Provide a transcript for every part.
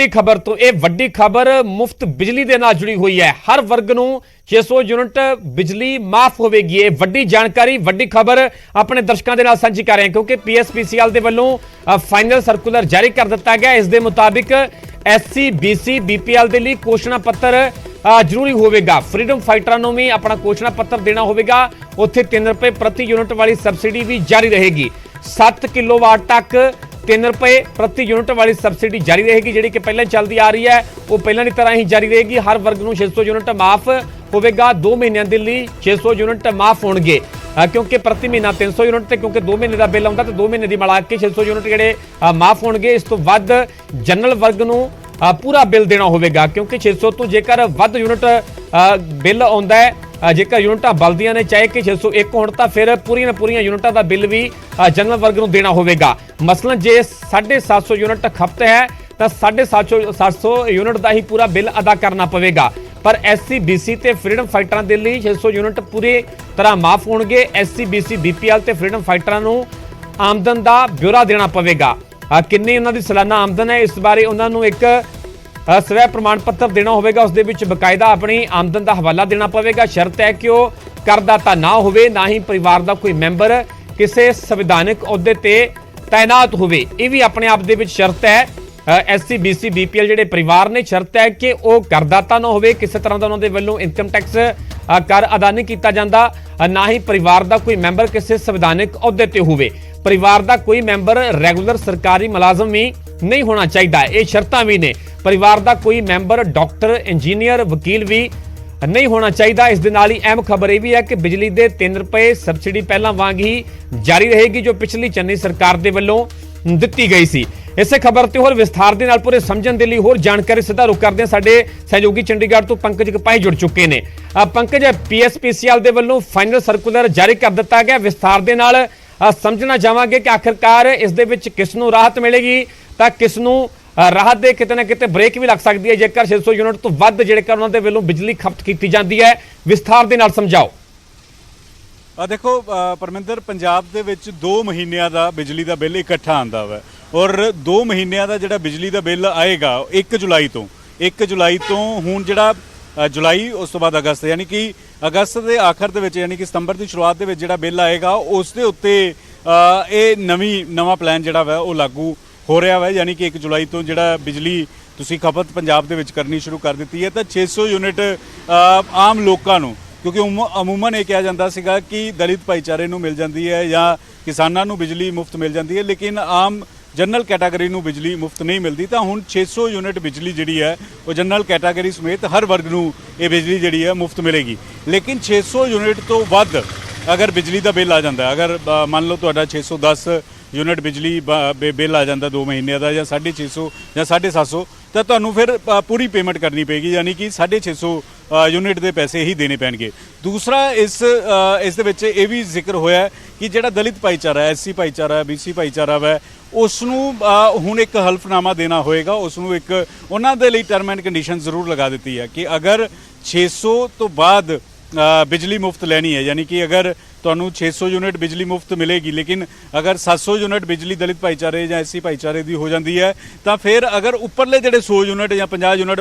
खबर तो यह वड्डी खबर मुफ्त बिजली के नाल जुड़ी हुई है। हर वर्ग नूं 600 यूनिट बिजली माफ होगी। ये वड्डी जानकारी वड्डी खबर अपने दर्शकों के नाल साझी कर रहे हैं क्योंकि PSPCL के वल्लों फाइनल सर्कुलर जारी कर दिता गया। इस दे मुताबिक SC BC BPL के लिए घोषणा पत्र जरूरी होगा। फ्रीडम फाइटरां नूं भी अपना घोषणा पत्र देना होगा। उत्थे 3 रुपए प्रति यूनिट वाली सबसिडी भी जारी रहेगी। 7 किलोवाट तक 3 रुपए प्रति यूनिट वाली सबसिडी जारी रहेगी, जी कि पहले चलती आ रही है वो पहले की तरह ही जारी रहेगी। हर वर्ग को 600 यूनिट माफ होगा। 2 महीनों के लिए 600 यूनिट माफ होंगे क्योंकि प्रति महीना 300 यूनिट से क्योंकि 2 महीने का बिल आता तो 2 महीने की मिला के 600 यूनिट जोड़े माफ होंगे। इस तो वध जनरल वर्ग को पूरा बिल देना होगा क्योंकि 600 तो जेकर वध यूनिट बिल आता है, जेकर यूनिटां बलदियां ने चाहे कि 601 होण तां फिर पूरियां यूनिटां दा बिल भी जनरल वर्ग नूं देना होगा। मसलन जे 750 यूनिट खपत है तो 750 यूनिट का ही पूरा बिल अदा करना पवेगा। पर SC BC ते फ्रीडम फाइटरां दे लई 600 यूनिट पूरी तरह माफ होणगे। SC BC BPL ते फ्रीडम फाइटरां नूं आमदन का ब्यौरा देना पवेगा। किन्नी उन्हां दी सालाना आमदन है इस बारे उन्हां नूं एक स्वै प्रमाण पत्र देना होगा। उस दे विच बकायदा अपनी आमदन का हवाला देना पवेगा। शर्त है कि वह करदाता ना होवे, ना ही परिवार का कोई मैंबर किसी संविधानिक अहुदे ते तैनात होवे। ये भी अपने आप दे विच शर्त है। SC BC BPL जिहड़े परिवार ने शर्त है कि वह करदाता ना होवे, किसी तरह का उन्हां दे वल्लों इनकम टैक्स कर अदा नहीं किया जाता, ना ही परिवार का कोई मैंबर किसी संविधानिक अहुदे ते होवे। परिवार का कोई मैंबर रैगूलर सरकारी मुलाजम भी नहीं होना चाहिए, ये शर्तां भी ने। परिवार का कोई मैंबर डॉक्टर इंजीनियर वकील भी नहीं होना चाहिए। इस दे नाल ही अहम खबर यह भी है कि बिजली के 3 रुपए सबसिडी पहला वांग ही जारी रहेगी जो पिछली चन्नी सरकार के वल्लों दिती गई सी। इस खबर ते होर विस्तार दे नाल पूरे समझण दे लई होर जानकारी सीधा रुख करदे साडे सहयोगी चंडीगढ़ तो पंकज कपाही जुड़ चुके ने। पंकज, PSPCL दे वल्लों फाइनल सर्कुलर जारी कर दिता गया। विस्तार दे नाल समझना चाहांगे कि आखिरकार इस दे विच किस नूं राहत मिलेगी तां किस नूं राहत दे किते ना किते ब्रेक भी लग सकती है जेकर 600 यूनिट तो वध जेकर उन्हां दे वल्लों बिजली खपत की जाती है। विस्तार दे नाल समझाओ। देखो परमिंदर, पंजाब दे विच 2 महीनों का बिजली का बिल इकट्ठा आंदा वा और 2 महीनों का जिहड़ा बिजली का बिल आएगा 1 जुलाई तो हुण जिहड़ा जुलाई उस तो बाद अगस्त यानी कि अगस्त के आखिर दे विच यानी कि सितंबर की शुरुआत दे विच जिहड़ा बिल आएगा उस दे उत्ते नवा प्लान जिहड़ा वा वो लागू हो रहा है। यानी कि 1 जुलाई तो जिहड़ा बिजली तुसी खपत पंजाब दे विच करनी शुरू कर दी है तो 600 यूनिट आम लोगों नूं, क्योंकि अमूमन ये कहा जाता सीगा कि दलित भाईचारे नूं मिल जाती है या किसानां नूं बिजली मुफ्त मिल जाती है, लेकिन आम जनरल कैटागरी नूं बिजली मुफ्त नहीं मिलती। तो हुण 600 यूनिट बिजली जिहड़ी है वो जनरल कैटागरी समेत हर वर्ग नूं ये बिजली जिहड़ी है मुफ्त मिलेगी। लेकिन 600 यूनिट तो वध अगर बिजली का बिल आ जाता है, अगर मान लो तुहाडा 610 यूनिट बिजली बिल आ जाता 2 महीने का या 650 या 750 तो तुहानूं फिर पूरी पेमेंट करनी पेगी, यानी कि 650 यूनिट के पैसे ही देने पैणगे। दूसरा इस दे विच ये भी जिक्र होया कि जिहड़ा दलित भाईचारा है, SC भाईचारा BC भाईचारा वै उसनूं हुण एक हल्फनामा देना होएगा। उसनूं एक उन्हां दे लई टर्म एंड कंडीशन जरूर लगा दी है कि अगर 600 तो बाद बिजली मुफ्त लैनी है, यानी कि अगर तुहानूं 600 यूनिट बिजली मुफ्त मिलेगी लेकिन अगर 700 यूनिट बिजली दलित भाईचारे या SC भाईचारे की हो जाती है तो फिर अगर उपरले जिहड़े 100 यूनिट या 50 यूनिट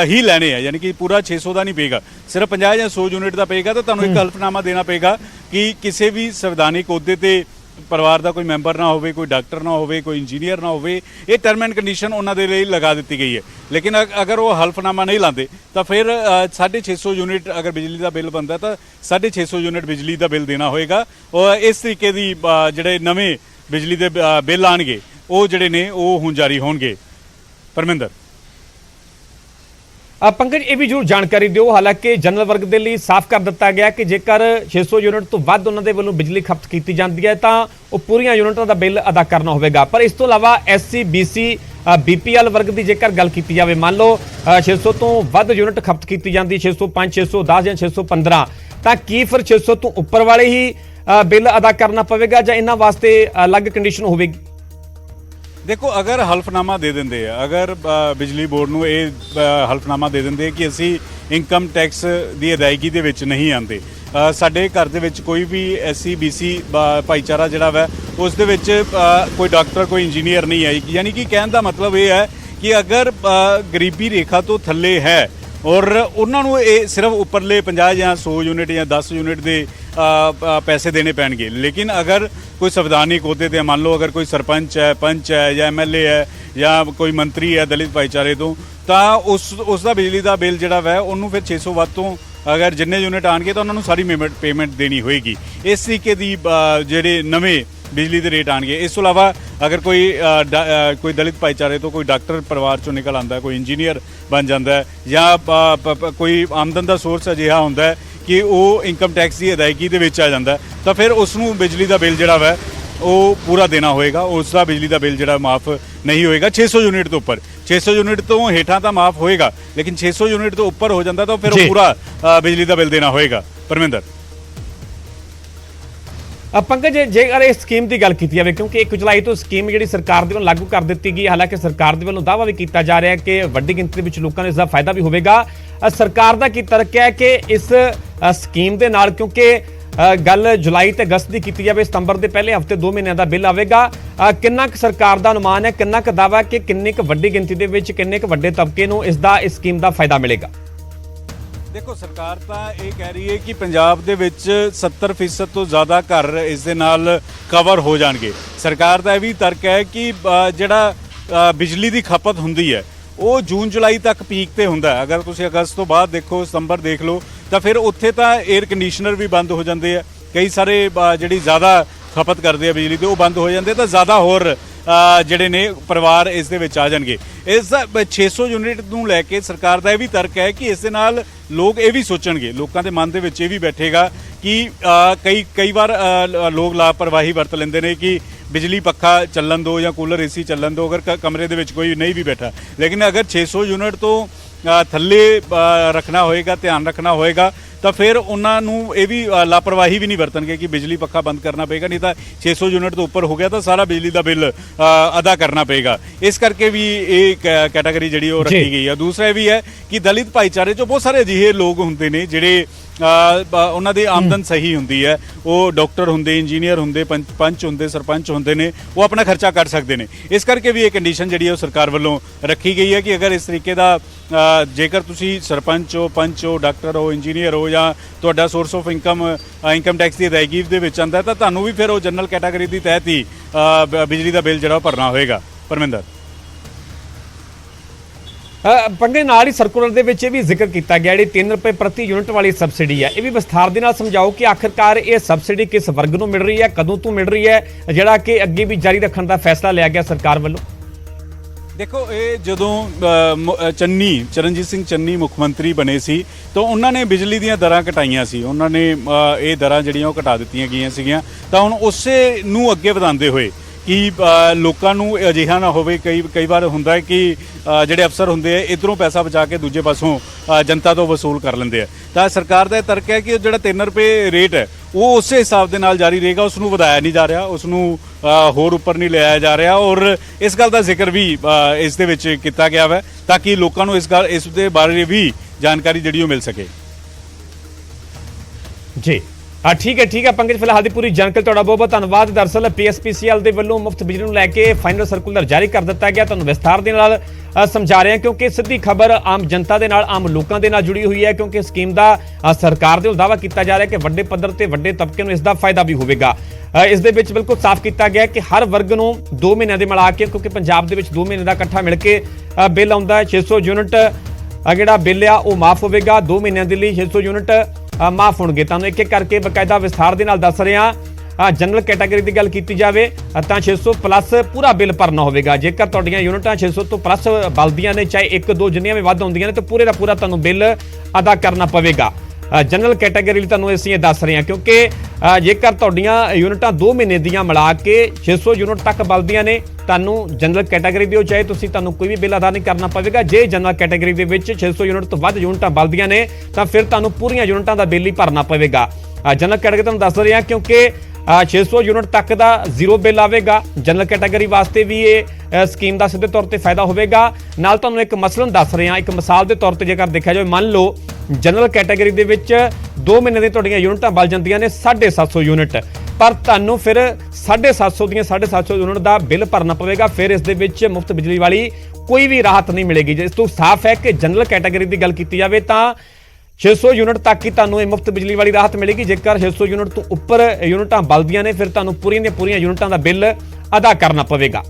ही लैने हैं, यानी कि पूरा 600 का नहीं पेगा, सिर्फ 50 या 100 यूनिट का पेगा तो तुहानूं एक हल्फनामा देना पेगा कि किसी भी संविधानिक अहुदे ते परिवार का कोई मैंबर ना होवे, कोई डॉक्टर ना होवे, कोई इंजीनियर ना होवे। ये टर्म एंड कंडीशन उन्होंने लिए लगा दी गई है। लेकिन अगर वो हल्फनामा नहीं लाते तो फिर 650 यूनिट अगर बिजली का बिल बनता तो 650 यूनिट बिजली का बिल देना होएगा। और इस तरीके की जोड़े नवे बिजली के बिल आएंगे वो जोड़े ने वो हुण जारी होंगे। परमिंदर, पंकज ये भी जरूर जानकारी दिओ। हालांकि जनरल वर्ग के लिए साफ कर दिता गया कि जेकर 600 यूनिट तो वध उन्होंने वल्लों बिजली खपत की जाती है तो वह पूरियां यूनिटां का बिल अदा करना होगा। पर इस तो इलावा SC BC BPL वर्ग की जेकर गल की जाए, मान लो 600 तो वध यूनिट खपत की जाती 605 610 या 615 तो की फिर 600 तो उपर वाले ही बिल अदा करना पवेगा या इन्हां वास्ते अलग कंडीशन होगी? देखो, अगर हल्फनामा दे देंगे, अगर बिजली बोर्ड नूं ये हल्फनामा दे देंगे कि असी इनकम टैक्स की अदायगी दे विच नहीं आते, साडे घर दे विच कोई भी SC BC भाईचारा जिहड़ा वै उस दे विच कोई डॉक्टर कोई इंजीनियर नहीं है, यानी कि कहने का मतलब ये है ਕਿ ਅਗਰ ਗਰੀਬੀ ਰੇਖਾ ਤੋਂ ਥੱਲੇ ਹੈ ਔਰ ਉਹਨਾਂ ਨੂੰ ਇਹ ਸਿਰਫ ਉੱਪਰਲੇ 50 ਜਾਂ 100 ਯੂਨਿਟ ਜਾਂ 10 ਯੂਨਿਟ ਦੇ ਪੈਸੇ ਦੇਣੇ ਪੈਣਗੇ। ਲੇਕਿਨ ਅਗਰ ਕੋਈ ਸੰਵਿਧਾਨਿਕ ਅਹੁਦੇ ਤੇ ਮੰਨ ਲਓ ਅਗਰ ਕੋਈ ਸਰਪੰਚ ਹੈ, ਪੰਚ ਹੈ ਜਾਂ ਐਮਐਲਏ ਹੈ ਜਾਂ ਕੋਈ ਮੰਤਰੀ ਹੈ ਦਲਿਤ ਭਾਈਚਾਰੇ ਤੋਂ, ਤਾਂ ਉਸ ਦਾ ਬਿਜਲੀ ਦਾ ਬਿੱਲ ਜਿਹੜਾ ਵੈ ਉਹਨੂੰ ਫਿਰ 600 ਵਾਟ ਤੋਂ ਅਗਰ ਜਿੰਨੇ ਯੂਨਿਟ ਆਣਗੇ ਤਾਂ ਉਹਨਾਂ ਨੂੰ ਸਾਰੀ ਪੇਮੈਂਟ ਦੇਣੀ ਹੋਏਗੀ। ਇਸ ਤਰੀਕੇ ਦੀ ਜਿਹੜੇ ਨਵੇਂ ਬਿਜਲੀ ਦੇ ਰੇਟ ਆਣਗੇ। ਇਸ ਤੋਂ ਇਲਾਵਾ ਅਗਰ ਕੋਈ ਦਲਿਤ ਭਾਈਚਾਰੇ ਤੋਂ ਕੋਈ ਡਾਕਟਰ ਪਰਿਵਾਰ ਚੋਂ ਨਿਕਲ ਆਉਂਦਾ, ਕੋਈ ਇੰਜੀਨੀਅਰ ਬਣ ਜਾਂਦਾ ਜਾਂ ਕੋਈ ਆਮਦਨ ਦਾ ਸੋਰਸ ਅਜਿਹਾ ਹੁੰਦਾ ਕਿ ਉਹ ਇਨਕਮ ਟੈਕਸ ਦੀ ਅਦਾਇਗੀ ਦੇ ਵਿੱਚ ਆ ਜਾਂਦਾ, ਤਾਂ ਫਿਰ ਉਸ ਨੂੰ ਬਿਜਲੀ ਦਾ ਬਿੱਲ ਜਿਹੜਾ ਵੈ ਉਹ ਪੂਰਾ ਦੇਣਾ ਹੋਏਗਾ। ਉਸ ਦਾ ਬਿਜਲੀ ਦਾ ਬਿੱਲ ਜਿਹੜਾ ਮਾਫ ਨਹੀਂ ਹੋਏਗਾ 600 ਯੂਨਿਟ ਤੋਂ ਉੱਪਰ। 600 ਯੂਨਿਟ ਤੋਂ ਹੇਠਾਂ ਤਾਂ ਮਾਫ ਹੋਏਗਾ, ਲੇਕਿਨ 600 ਯੂਨਿਟ ਤੋਂ ਉੱਪਰ ਹੋ ਜਾਂਦਾ ਤਾਂ ਫਿਰ ਉਹ ਪੂਰਾ ਬਿਜਲੀ ਦਾ ਬਿੱਲ ਦੇਣਾ ਹੋਏਗਾ। ਪਰਮਿੰਦਰ ਪੰਕਜ, ਜੇਕਰ ਇਸ ਸਕੀਮ ਦੀ ਗੱਲ ਕੀਤੀ ਜਾਵੇ, ਕਿਉਂਕਿ 1 ਜੁਲਾਈ ਤੋਂ ਸਕੀਮ ਜਿਹੜੀ ਸਰਕਾਰ ਦੇ ਵੱਲੋਂ ਲਾਗੂ ਕਰ ਦਿੱਤੀ ਗਈ, ਹਾਲਾਂਕਿ ਸਰਕਾਰ ਦੇ ਵੱਲੋਂ ਦਾਅਵਾ ਵੀ ਕੀਤਾ ਜਾ ਰਿਹਾ ਹੈ ਕਿ ਵੱਡੀ ਗਿਣਤੀ ਵਿੱਚ ਲੋਕਾਂ ਨੂੰ ਇਸ ਦਾ ਫਾਇਦਾ ਵੀ ਹੋਵੇਗਾ। ਸਰਕਾਰ ਦਾ ਕੀ ਤਰਕ ਹੈ ਕਿ ਇਸ ਸਕੀਮ ਦੇ ਨਾਲ, ਕਿਉਂਕਿ ਗੱਲ ਜੁਲਾਈ ਤੇ ਅਗਸਤ ਦੀ ਕੀਤੀ ਜਾਵੇ, ਸਤੰਬਰ ਦੇ ਪਹਿਲੇ ਹਫ਼ਤੇ 2 ਮਹੀਨਿਆਂ ਦਾ ਬਿੱਲ ਆਵੇਗਾ, ਕਿੰਨਾ ਕੁ ਸਰਕਾਰ ਦਾ ਅਨੁਮਾਨ ਹੈ, ਕਿੰਨਾ ਕੁ ਦਾਅਵਾ ਕਿ ਕਿੰਨੀ ਕੁ ਵੱਡੀ ਗਿਣਤੀ ਦੇ ਵਿੱਚ ਕਿੰਨੇ ਕੁ ਵੱਡੇ ਤਬਕੇ ਨੂੰ ਇਸ ਸਕੀਮ ਦਾ ਫਾਇਦਾ ਮਿਲੇਗਾ? ਦੇਖੋ, ਸਰਕਾਰ ਤਾਂ ਇਹ ਕਹਿ ਰਹੀ ਹੈ ਕਿ ਪੰਜਾਬ ਦੇ ਵਿੱਚ 70% ਤੋਂ ਜ਼ਿਆਦਾ ਘਰ ਇਸ ਦੇ ਨਾਲ ਕਵਰ ਹੋ ਜਾਣਗੇ। ਸਰਕਾਰ ਦਾ ਇਹ ਵੀ ਤਰਕ ਹੈ ਕਿ ਜਿਹੜਾ ਬਿਜਲੀ ਦੀ ਖਪਤ ਹੁੰਦੀ ਹੈ ਉਹ ਜੂਨ ਜੁਲਾਈ ਤੱਕ ਪੀਕ ਤੇ ਹੁੰਦਾ ਹੈ। ਅਗਰ ਤੁਸੀਂ ਅਗਸਤ ਤੋਂ ਬਾਅਦ ਦੇਖੋ, ਸਤੰਬਰ ਦੇਖ ਲਓ, ਤਾਂ ਫਿਰ ਉੱਥੇ ਤਾਂ ਏਅਰ ਕੰਡੀਸ਼ਨਰ ਵੀ ਬੰਦ ਹੋ ਜਾਂਦੇ ਆ। ਕਈ ਸਾਰੇ ਜਿਹੜੀ ਜ਼ਿਆਦਾ ਖਪਤ ਕਰਦੇ ਆ ਬਿਜਲੀ ਤੇ ਉਹ ਬੰਦ ਹੋ ਜਾਂਦੇ, ਤਾਂ ਜ਼ਿਆਦਾ ਹੋਰ ਜਿਹੜੇ ਨੇ ਪਰਿਵਾਰ ਇਸ ਦੇ ਵਿੱਚ ਆ ਜਾਣਗੇ। ਇਸ ਦਾ 600 ਯੂਨਿਟ ਨੂੰ ਲੈ ਕੇ ਸਰਕਾਰ ਦਾ ਇਹ ਵੀ ਤਰਕ ਹੈ ਕਿ ਇਸ ਦੇ ਨਾਲ ਲੋਕ ਇਹ ਵੀ ਸੋਚਣਗੇ, ਲੋਕਾਂ ਦੇ ਮਨ ਦੇ ਵਿੱਚ ਇਹ ਵੀ ਬੈਠੇਗਾ ਕਿ ਕਈ ਵਾਰ ਲੋਕ ਲਾਪਰਵਾਹੀ ਵਰਤ ਲੈਂਦੇ ਨੇ ਕਿ ਬਿਜਲੀ ਪੱਖਾ ਚੱਲਣ ਦਿਓ ਜਾਂ ਕੂਲਰ ਏਸੀ ਚੱਲਣ ਦਿਓ ਅਗਰ ਕਮਰੇ ਦੇ ਵਿੱਚ ਕੋਈ ਨਹੀਂ ਵੀ ਬੈਠਾ। ਲੇਕਿਨ ਅਗਰ 600 ਯੂਨਿਟ ਤੋਂ ਥੱਲੇ ਰੱਖਣਾ ਹੋਏਗਾ, ਧਿਆਨ ਰੱਖਣਾ ਹੋਏਗਾ, ਤਾਂ ਫਿਰ ਉਹਨਾਂ ਨੂੰ ਇਹ ਵੀ ਲਾਪਰਵਾਹੀ ਵੀ ਨਹੀਂ ਵਰਤਣਗੇ ਕਿ ਬਿਜਲੀ ਪੱਖਾ ਬੰਦ ਕਰਨਾ ਪਏਗਾ, ਨਹੀਂ ਤਾਂ 600 ਯੂਨਿਟ ਤੋਂ ਉੱਪਰ ਹੋ ਗਿਆ ਤਾਂ ਸਾਰਾ ਬਿਜਲੀ ਦਾ ਬਿੱਲ ਅਦਾ ਕਰਨਾ ਪਏਗਾ। ਇਸ ਕਰਕੇ ਵੀ ਇਹ ਕੈਟਾਗਰੀ ਜਿਹੜੀ ਉਹ ਰੱਖੀ ਗਈ ਹੈ। ਦੂਸਰਾ ਇਹ ਵੀ ਹੈ ਕਿ ਦਲਿਤ ਭਾਈਚਾਰੇ 'ਚੋਂ ਬਹੁਤ ਸਾਰੇ ਅਜਿਹੇ ਲੋਕ ਹੁੰਦੇ ਨੇ ਜਿਹੜੇ ਉਹਨਾਂ ਦੀ ਆਮਦਨ ਸਹੀ ਹੁੰਦੀ ਹੈ, ਉਹ ਡਾਕਟਰ ਹੁੰਦੇ, ਇੰਜੀਨੀਅਰ ਹੁੰਦੇ, ਪੰਚ ਹੁੰਦੇ, ਸਰਪੰਚ ਹੁੰਦੇ ਨੇ, ਉਹ ਆਪਣਾ ਖਰਚਾ ਕਰ ਸਕਦੇ ਨੇ। ਇਸ ਕਰਕੇ ਵੀ ਇਹ ਕੰਡੀਸ਼ਨ ਜਿਹੜੀ ਹੈ ਉਹ ਸਰਕਾਰ ਵੱਲੋਂ ਰੱਖੀ ਗਈ ਹੈ ਕਿ ਅਗਰ ਇਸ ਤਰੀਕੇ ਦਾ ਜੇਕਰ ਤੁਸੀਂ ਸਰਪੰਚ ਹੋ, ਪੰਚ ਹੋ, ਡਾਕਟਰ ਹੋ, ਇੰਜੀਨੀਅਰ ਹੋ ਜਾਂ ਤੁਹਾਡਾ ਸੋਰਸ ਆਫ ਇਨਕਮ ਟੈਕਸ ਦੀ ਅਦਾਇਗੀ ਦੇ ਵਿੱਚ ਆਉਂਦਾ, ਤਾਂ ਤੁਹਾਨੂੰ ਵੀ ਫਿਰ ਉਹ ਜਨਰਲ ਕੈਟਾਗਰੀ ਦੀ ਤਹਿਤ ਹੀ ਬਿਜਲੀ ਦਾ ਬਿੱਲ ਜਿਹੜਾ ਭਰਨਾ ਹੋਏਗਾ। ਪਰਮਿੰਦਰ ਪੰਗੇ ਨਾਲ ਹੀ ਸਰਕੂਲਰ ਦੇ ਵਿੱਚ ਇਹ ਵੀ ਜ਼ਿਕਰ ਕੀਤਾ ਗਿਆ ਜਿਹੜੀ 3 ਰੁਪਏ ਪ੍ਰਤੀ ਯੂਨਿਟ ਵਾਲੀ ਸਬਸਿਡੀ ਹੈ, ਇਹ ਵੀ ਵਿਸਥਾਰ ਦੇ ਨਾਲ ਸਮਝਾਓ ਕਿ ਆਖਿਰਕਾਰ ਇਹ ਸਬਸਿਡੀ ਕਿਸ ਵਰਗ ਨੂੰ ਮਿਲ ਰਹੀ ਹੈ, ਕਦੋਂ ਤੋਂ ਮਿਲ ਰਹੀ ਹੈ, ਜਿਹੜਾ ਕਿ ਅੱਗੇ ਵੀ ਜਾਰੀ ਰੱਖਣ ਦਾ ਫੈਸਲਾ ਲਿਆ ਗਿਆ ਸਰਕਾਰ ਵੱਲੋਂ? ਦੇਖੋ, ਇਹ ਜਦੋਂ ਚਰਨਜੀਤ ਸਿੰਘ ਚੰਨੀ ਮੁੱਖ ਮੰਤਰੀ ਬਣੇ ਸੀ ਤਾਂ ਉਹਨਾਂ ਨੇ ਬਿਜਲੀ ਦੀਆਂ ਦਰਾਂ ਘਟਾਈਆਂ ਸੀ। ਉਹਨਾਂ ਨੇ ਇਹ ਦਰਾਂ ਜਿਹੜੀਆਂ ਉਹ ਘਟਾ ਦਿੱਤੀਆਂ ਗਈਆਂ ਸੀਗੀਆਂ। ਤਾਂ ਹੁਣ ਉਸੇ ਨੂੰ ਅੱਗੇ ਵਧਾਉਂਦੇ ਹੋਏ ਕਿ ਲੋਕਾਂ ਨੂੰ ਅਜਿਹਾ ਨਾ ਹੋਵੇ, ਕਈ ਵਾਰ ਹੁੰਦਾ ਹੈ ਕਿ ਜਿਹੜੇ ਅਫਸਰ ਹੁੰਦੇ ਆ ਇੱਧਰੋਂ ਪੈਸਾ ਬਚਾ ਕੇ ਦੂਜੇ ਪਾਸੋਂ ਜਨਤਾ ਤੋਂ ਵਸੂਲ ਕਰ ਲੈਂਦੇ ਆ। ਤਾਂ ਸਰਕਾਰ ਦਾ ਇਹ ਤਰਕ ਹੈ ਕਿ ਜਿਹੜਾ 3 ਰੁਪਏ ਰੇਟ ਹੈ ਉਹ ਉਸੇ ਹਿਸਾਬ ਦੇ ਨਾਲ ਜਾਰੀ ਰਹੇਗਾ, ਉਸ ਨੂੰ ਵਧਾਇਆ ਨਹੀਂ ਜਾ ਰਿਹਾ, ਉਸ ਨੂੰ ਹੋਰ ਉੱਪਰ ਨਹੀਂ ਲਿਆਇਆ ਜਾ ਰਿਹਾ। ਔਰ ਇਸ ਗੱਲ ਦਾ ਜ਼ਿਕਰ ਵੀ ਇਸ ਦੇ ਵਿੱਚ ਕੀਤਾ ਗਿਆ ਹੈ ਤਾਂ ਕਿ ਲੋਕਾਂ ਨੂੰ ਇਸ ਦੇ ਬਾਰੇ ਵੀ ਜਾਣਕਾਰੀ ਜਿਹੜੀ ਉਹ ਮਿਲ ਸਕੇ। ਜੀ ਠੀਕ ਹੈ ਪੰਕਜ, ਫਿਲਹਾਲ ਦੀ ਪੂਰੀ ਜਾਣਕਾਰੀ ਤੁਹਾਡਾ ਬਹੁਤ ਬਹੁਤ ਧੰਨਵਾਦ। ਦਰਅਸਲ PSPCL ਦੇ ਵੱਲੋਂ ਮੁਫਤ ਬਿਜਲੀ ਨੂੰ ਲੈ ਕੇ ਫਾਈਨਲ ਸਰਕੂਲਰ ਜਾਰੀ ਕਰ ਦਿੱਤਾ ਗਿਆ, ਤੁਹਾਨੂੰ ਵਿਸਥਾਰ ਦੇ ਨਾਲ ਸਮਝਾ ਰਹੇ ਹਾਂ ਕਿਉਂਕਿ ਸਿੱਧੀ ਖਬਰ ਆਮ ਜਨਤਾ ਦੇ ਨਾਲ, ਆਮ ਲੋਕਾਂ ਦੇ ਨਾਲ ਜੁੜੀ ਹੋਈ ਹੈ, ਕਿਉਂਕਿ ਸਕੀਮ ਦਾ ਸਰਕਾਰ ਦੇ ਵੱਲੋਂ ਦਾਅਵਾ ਕੀਤਾ ਜਾ ਰਿਹਾ ਕਿ ਵੱਡੇ ਪੱਧਰ ਤੇ ਵੱਡੇ ਤਬਕੇ ਨੂੰ ਇਸ ਦਾ ਫਾਇਦਾ ਵੀ ਹੋਵੇਗਾ। ਇਸ ਦੇ ਵਿੱਚ ਬਿਲਕੁਲ ਸਾਫ਼ ਕੀਤਾ ਗਿਆ ਕਿ ਹਰ ਵਰਗ ਨੂੰ 2 ਮਹੀਨਿਆਂ ਦੇ ਮਿਲਾ ਕੇ, ਕਿਉਂਕਿ ਪੰਜਾਬ ਦੇ ਵਿੱਚ 2 ਮਹੀਨੇ ਦਾ ਇਕੱਠਾ ਮਿਲ ਕੇ ਬਿੱਲ ਆਉਂਦਾ ਹੈ, 600 ਯੂਨਿਟ ਜਿਹੜਾ ਬਿੱਲ ਆ ਉਹ ਮਾਫ ਹੋਵੇਗਾ। 2 ਮਹੀਨਿਆਂ ਦੇ ਲਈ 600 ਯੂਨਿਟ ਮਾਫ ਹੋਣਗੇ। ਤੁਹਾਨੂੰ ਇੱਕ ਇੱਕ ਕਰਕੇ ਬਕਾਇਦਾ ਵਿਸਥਾਰ ਦੇ ਨਾਲ ਦੱਸ ਰਹੇ ਹਾਂ। ਜਨਰਲ ਕੈਟਾਗਰੀ ਦੀ ਗੱਲ ਕੀਤੀ ਜਾਵੇ ਤਾਂ 600 ਪਲੱਸ ਪੂਰਾ ਬਿੱਲ ਭਰਨਾ ਹੋਵੇਗਾ। ਜੇਕਰ ਤੁਹਾਡੀਆਂ ਯੂਨਿਟਾਂ 600 ਤੋਂ ਪਲੱਸ ਬਲਦੀਆਂ ਨੇ, ਚਾਹੇ 1 2 ਜਿੰਨੀਆਂ ਵੀ ਵੱਧ ਹੁੰਦੀਆਂ ਨੇ, ਤਾਂ ਪੂਰੇ ਦਾ ਪੂਰਾ ਤੁਹਾਨੂੰ ਬਿੱਲ ਅਦਾ ਕਰਨਾ ਪਵੇਗਾ। ਜਨਰਲ ਕੈਟਾਗਰੀ ਲਈ ਤੁਹਾਨੂੰ ਅਸੀਂ ਇਹ ਦੱਸ ਰਹੇ ਹਾਂ ਕਿਉਂਕਿ ਜੇਕਰ ਤੁਹਾਡੀਆਂ ਯੂਨਿਟਾਂ 2 ਮਹੀਨੇ ਦੀਆਂ ਮਿਲਾ ਕੇ 600 ਯੂਨਿਟ ਤੱਕ ਬਲਦੀਆਂ ਨੇ, ਤੁਹਾਨੂੰ ਜਨਰਲ ਕੈਟਾਗਰੀ ਦੀ ਹੋ ਚਾਹੇ ਤੁਹਾਨੂੰ ਕੋਈ ਵੀ ਬਿੱਲ ਅਦਾ ਨਹੀਂ ਕਰਨਾ ਪਵੇਗਾ। ਜੇ ਜਨਰਲ ਕੈਟਾਗਰੀ ਦੇ ਵਿੱਚ 600 ਯੂਨਿਟ ਤੋਂ ਵੱਧ ਯੂਨਿਟਾਂ ਬਲਦੀਆਂ ਨੇ ਤਾਂ ਫਿਰ ਤੁਹਾਨੂੰ ਪੂਰੀਆਂ ਯੂਨਿਟਾਂ ਦਾ ਬਿੱਲ ਹੀ ਭਰਨਾ ਪਵੇਗਾ। ਜਨਰਲ ਕੈਟਾਗਰੀ ਤੁਹਾਨੂੰ ਦੱਸ ਰਿਹਾ ਕਿਉਂਕਿ 600 ਯੂਨਿਟ ਤੱਕ ਦਾ ਜ਼ੀਰੋ ਬਿੱਲ ਆਵੇਗਾ। ਜਨਰਲ ਕੈਟਾਗਰੀ ਵਾਸਤੇ ਵੀ ਇਹ ਸਕੀਮ ਦਾ ਸਿੱਧੇ ਤੌਰ ਤੇ ਫਾਇਦਾ ਹੋਵੇਗਾ। ਨਾਲ ਤੁਹਾਨੂੰ ਇੱਕ ਮਸਲਨ ਦੱਸ ਰਹੇ ਹਾਂ, ਇੱਕ ਮਿਸਾਲ ਦੇ ਤੌਰ ਤੇ ਜੇਕਰ ਦੇਖਿਆ ਜਾਵੇ, ਮੰਨ ਲਓ ਜਨਰਲ ਕੈਟਾਗਰੀ ਦੇ ਵਿੱਚ 2 ਮਹੀਨੇ ਦੀਆਂ ਤੁਹਾਡੀਆਂ ਯੂਨਿਟਾਂ ਬਲ ਜਾਂਦੀਆਂ ਨੇ 750 ਯੂਨਿਟ, ਪਰ ਤੁਹਾਨੂੰ ਫਿਰ 750 ਦੀਆਂ 750 ਯੂਨਿਟ ਦਾ ਬਿੱਲ ਭਰਨਾ ਪਵੇਗਾ। ਫਿਰ ਇਸ ਦੇ ਵਿੱਚ ਮੁਫਤ ਬਿਜਲੀ ਵਾਲੀ ਕੋਈ ਵੀ ਰਾਹਤ ਨਹੀਂ ਮਿਲੇਗੀ। ਜਿਸ ਤੋਂ ਸਾਫ਼ ਹੈ ਕਿ ਜਨਰਲ ਕੈਟਾਗਰੀ ਦੀ ਗੱਲ ਕੀਤੀ ਜਾਵੇ ਤਾਂ 600 ਯੂਨਿਟ ਤੱਕ ਹੀ ਤੁਹਾਨੂੰ ਇਹ ਮੁਫਤ ਬਿਜਲੀ ਵਾਲੀ ਰਾਹਤ ਮਿਲੇਗੀ। ਜੇਕਰ 600 ਯੂਨਿਟ ਤੋਂ ਉੱਪਰ ਯੂਨਿਟਾਂ ਬਲਦੀਆਂ ਨੇ ਫਿਰ ਤੁਹਾਨੂੰ ਪੂਰੀਆਂ ਦੀਆਂ ਪੂਰੀਆਂ ਯੂਨਿਟਾਂ ਦਾ ਬਿੱਲ ਅਦਾ ਕਰਨਾ ਪਵੇਗਾ।